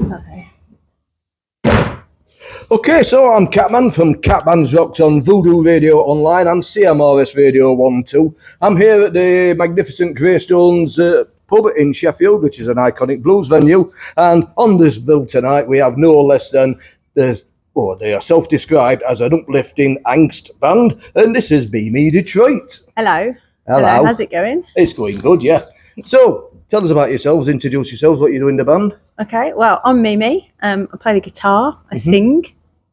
Okay. Okay, so I'm Catman from Catman's Rocks on Voodoo Radio Online and CMRS Radio 1-2. I'm here at the magnificent Greystones pub in Sheffield, which is an iconic blues venue. And on this bill tonight, we have no less than they are self-described as an uplifting angst band. And this is Me Detroit. Hello. Hello. How's it going? It's going good, yeah. So, tell us about yourselves, introduce yourselves, what you do in the band. Okay, well, I'm Mimi. I play the guitar, I sing,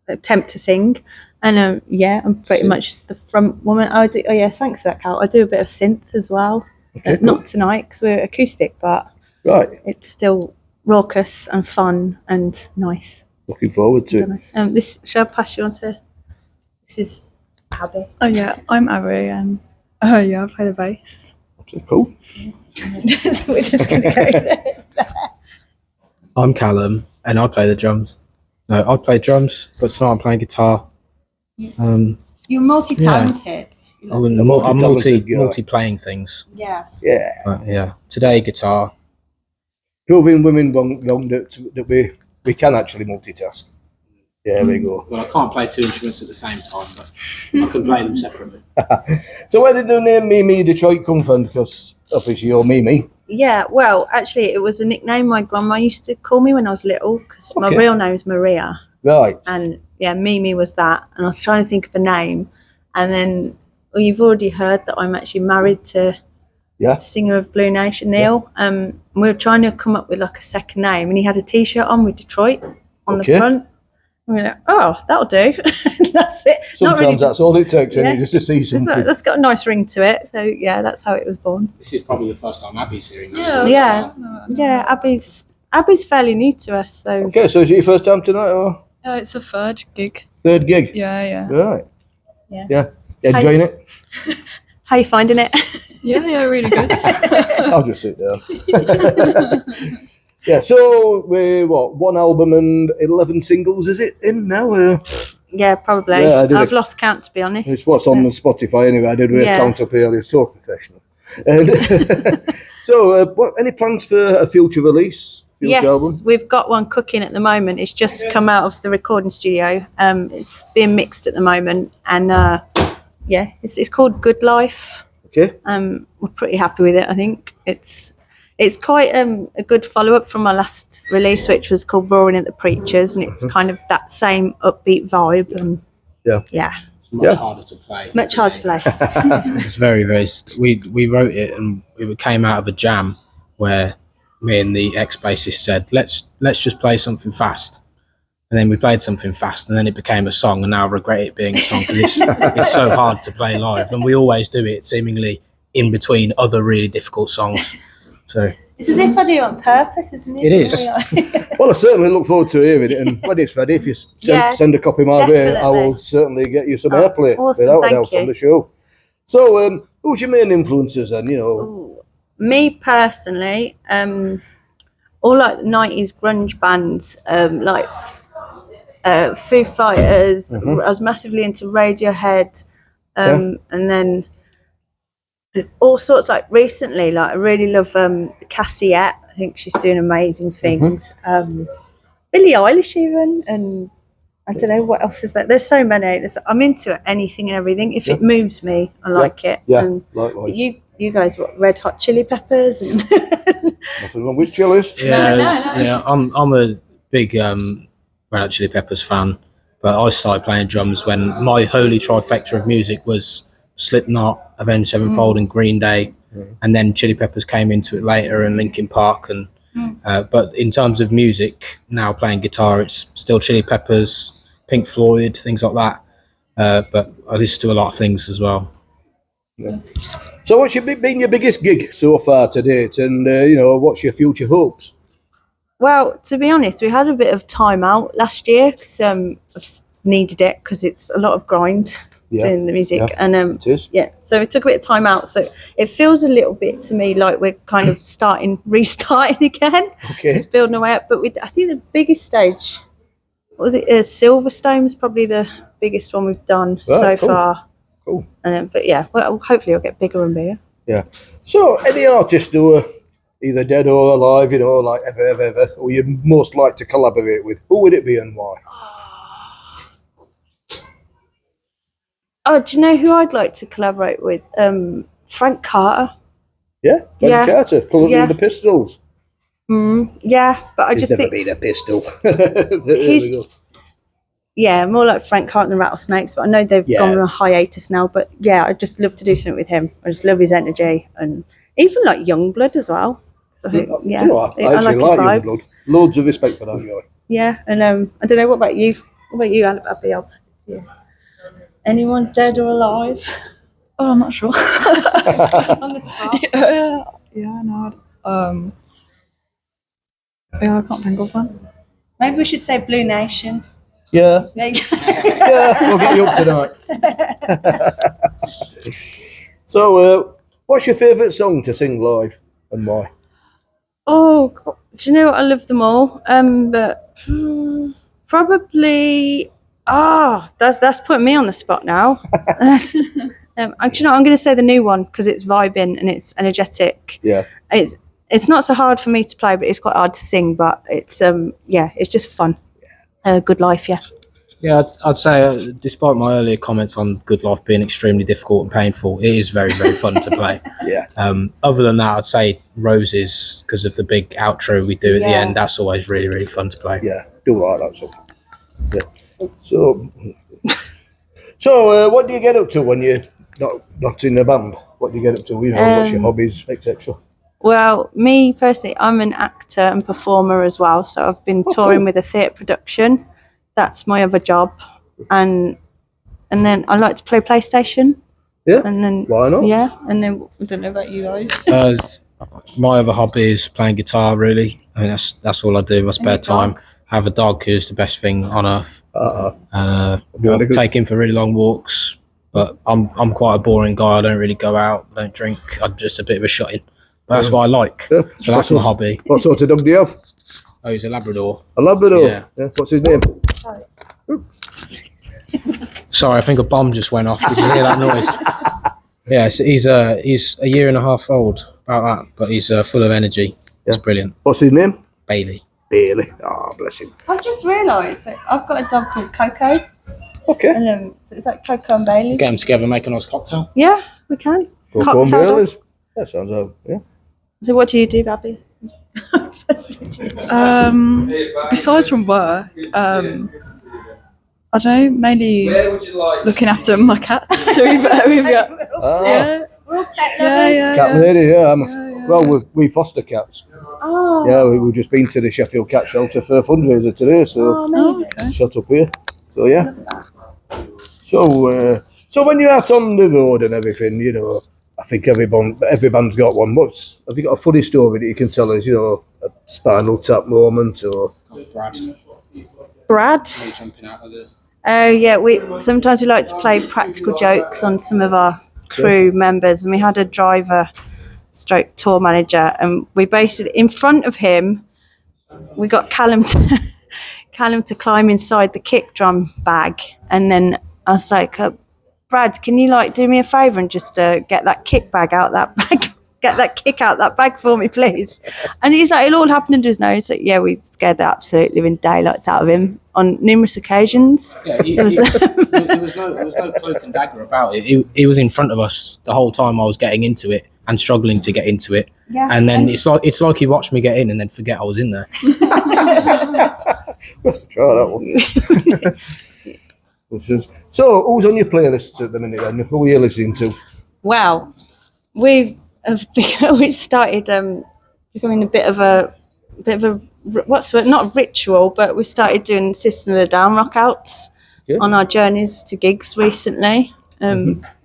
attempt to sing, and I'm pretty much the front woman. Thanks for that, Cal. I do a bit of synth as well. Okay, cool. Not tonight because we're acoustic, but it's still raucous and fun and nice. Looking forward to it. Shall I pass you on to? This is Abby. Oh yeah, I'm Abby, and I play the bass. Okay, cool. We're just gonna go there. I'm Callum, and I play the drums. No, I play drums, but tonight I'm playing guitar. You're multi-talented. I'm multi-playing things. Yeah. Yeah. But yeah, today guitar. Proving women wrong that we can actually multitask. There we go. Well, I can't play two instruments at the same time, but I can play them separately. So where did the name Me Detroit come from? Because obviously you're Mimi. Yeah, well, actually, it was a nickname my grandma used to call me when I was little because my real name's Maria. Right. And yeah, Mimi was that. And I was trying to think of a name. And then, you've already heard that I'm actually married to the singer of Blue Nation, Neil. We were trying to come up with like a second name, and he had a T-shirt on with Detroit on the front. And we're like, oh, that'll do. That's it. Sometimes that's all it takes, just to see something. That's got a nice ring to it. So yeah, that's how it was born. This is probably the first time Abby's hearing that. Yeah. Abby's fairly new to us. So okay, so is it your first time tonight, or? It's a third gig. Third gig. Yeah. Right. Yeah. Enjoying it? How you finding it? Yeah, really good. I'll just sit down. Yeah, so we're one album and 11 singles, is it in now? Yeah, probably. Yeah, I've lost count, to be honest. It's what's on the Spotify anyway. I did a count up earlier, so professional. And so, any plans for a future release? Album? We've got one cooking at the moment. It's just come out of the recording studio. It's being mixed at the moment, and it's called Good Life. Okay. We're pretty happy with it. I think it's quite a good follow-up from our last release, which was called Roaring at the Preachers, and it's kind of that same upbeat vibe. And It's much harder to play. Much harder to play. It's very, very. We wrote it, and it came out of a jam where me and the ex-bassist said, let's just play something fast. And then we played something fast, and then it became a song, and now I regret it being a song because it's so hard to play live, and we always do it seemingly in between other really difficult songs. So it's as if I do it on purpose, isn't it? It is. Well, I certainly look forward to hearing it, and when it's ready, if you send a copy my way, I will certainly get you some airplay without a doubt on the show. So, who's your main influences then? Me personally, all like the 90s grunge bands, like Foo Fighters. I was massively into Radiohead, and then there's all sorts. Like recently, like I really love Cassiette. I think she's doing amazing things. Billie Eilish even, and I don't know what else is there. There's so many. I'm into anything and everything. If it moves me, I like it. Yeah, and likewise. You guys, what, Red Hot Chili Peppers? And Nothing wrong with chilies. Yeah. I'm a big Red Hot Chili Peppers fan, but I started playing drums when my holy trifecta of music was Slipknot, Avenged Sevenfold, and Green Day, and then Chili Peppers came into it later, and Linkin Park, and but in terms of music, now playing guitar, it's still Chili Peppers, Pink Floyd, things like that. But I listen to a lot of things as well. Yeah. So, what's been your biggest gig so far to date, and what's your future hopes? Well, to be honest, we had a bit of time out last year because I just needed it because it's a lot of grind doing the music, and it is. So we took a bit of time out. So it feels a little bit to me like we're kind of restarting again. Okay. Just building our way up. But I think the biggest stage, what was it? Silverstone's probably the biggest one we've done so far. Cool. But hopefully it'll get bigger and bigger. Yeah. So, any artist who are either dead or alive, you know, like ever, who you'd most like to collaborate with? Who would it be and why? Oh, do you know who I'd like to collaborate with? Frank Carter. Yeah, Frank Yeah. Carter, currently Yeah. with the Pistols. Yeah, but I He's just never think, been a pistol. There we He's- go. yeah, more like Frank Carter than Rattlesnakes. But I know they've Yeah. gone on a hiatus now. But yeah, I'd just love to do something with him. I just love his energy, and even like Youngblood as well. I think, yeah, You know, I actually his like vibes. Youngblood. Loads of respect for that guy. Yeah, and I don't know. What about you? What about you, Abby? I'll pass it to you. Anyone dead or alive? Oh, I'm not sure. On the spot. Yeah, no. Yeah, I can't think of one. Maybe we should say Blue Nation. Yeah, There you go. yeah, we'll get you up tonight. So, what's your favourite song to sing live and why? Oh, God. Do you know what? I love them all. But probably. That's putting me on the spot now. Do you know? I'm going to say the new one because it's vibing and it's energetic. Yeah. It's not so hard for me to play, but it's quite hard to sing. But it's it's just fun. Good life, yeah. Yeah, I'd say, despite my earlier comments on Good Life being extremely difficult and painful, it is very, very fun to play. Yeah. Other than that, I'd say Roses, because of the big outro we do at the Yeah. end. That's always really, really fun to play. Yeah, do like that song. Yeah. So, what do you get up to when you're not in the band? What do you get up to? You know, what's your hobbies, etc. Well, me personally, I'm an actor and performer as well. So I've been touring with a theatre production. That's my other job, and then I like to play PlayStation. Yeah. And then Why not? Yeah, and then I don't know about you guys. My other hobby is playing guitar. Really, I mean that's all I do in my spare time. I have a dog who's the best thing on earth, and Very good. take him for really long walks. But I'm quite a boring guy. I don't really go out, don't drink. I'm just a bit of a shut-in. But that's what I like. Yeah. So that's my hobby. What sort of dog do you have? Oh, he's a Labrador. A Labrador. Yeah. What's his name? Sorry, I think a bomb just went off. Did you hear that noise? Yeah, so he's a year and a half old, about that, but he's full of energy. It's brilliant. What's his name? Bailey. Bailey. Ah, bless him. I just realised that I've got a dog called Coco, Okay. and so it's like Coco and Bailey. Get them together, make a nice cocktail. Yeah, we can. Coco and Cocktail. Baileys. That sounds yeah. So what do you do, Babby? Besides from work, I don't know, mainly looking after my cats to be fair with you. Ah, Yeah. cat lady. Yeah. Well, we foster cats. Oh. Yeah, we've just been to the Sheffield Cat Shelter for a fundraiser today, so Oh, okay. shut up here. So yeah. So when you're out on the road and everything, you know, I think every band's got one. Have you got a funny story that you can tell us? You know, a Spinal Tap moment or? Brad. Jumping out of the... Oh yeah, we sometimes we like to play practical jokes on some of our crew members, and we had a driver stroke tour manager, and we basically in front of him we got Callum to climb inside the kick drum bag, and then I was like, Brad, can you like do me a favour and just get that kick bag out that bag? Get that kick out that bag for me, please. And he's like, it'll all happen under his nose. So yeah, we scared the absolute living daylights out of him on numerous occasions. Yeah, there was no cloak and dagger about it. He was in front of us the whole time I was getting into it and struggling to get into it. Yeah. And then it's like he watched me get in and then forget I was in there. We'll have to try that one. So, who's on your playlists at the minute then? Who are you listening to? Well, we started becoming a bit of a what's the word? Not a ritual, but we started doing System of a Down rock outs on our journeys to gigs recently.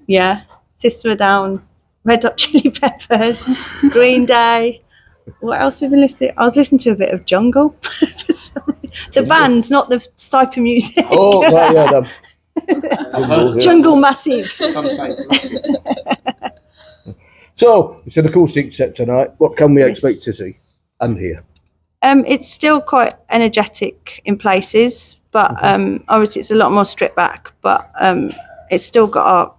Yeah, System of a Down, Red Hot Chili Peppers, Green Day. What else have we been listening? I was listening to a bit of Jungle. The band, not the type of music. Oh, right, yeah, Jungle Massive. Some say it's massive. So, it's an acoustic set tonight. What can we expect to see and hear? It's still quite energetic in places, but obviously it's a lot more stripped back. But it's still got our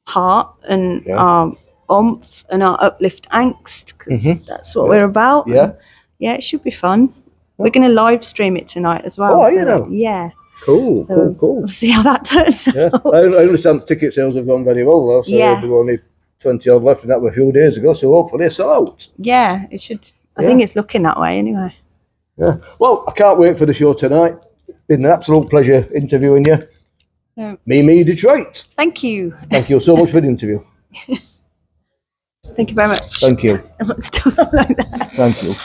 heart and our oomph and our uplift angst, 'cause that's what we're about. Yeah. And yeah, it should be fun. We're going to live stream it tonight as well. Oh, are you now? Yeah. Cool, So cool. We'll see how that turns Yeah, out. I understand ticket sales have gone very well, though, so Yes. there were only 20 odd left, and that was a few days ago, so hopefully it's out. Yeah, it should. I Yeah. think it's looking that way anyway. Yeah. Well, I can't wait for the show tonight. Been an absolute pleasure interviewing you. Yeah. Me, Detroit. Thank you. Thank you so much for the interview. Thank you very much. Thank you. Still not like that. Thank you.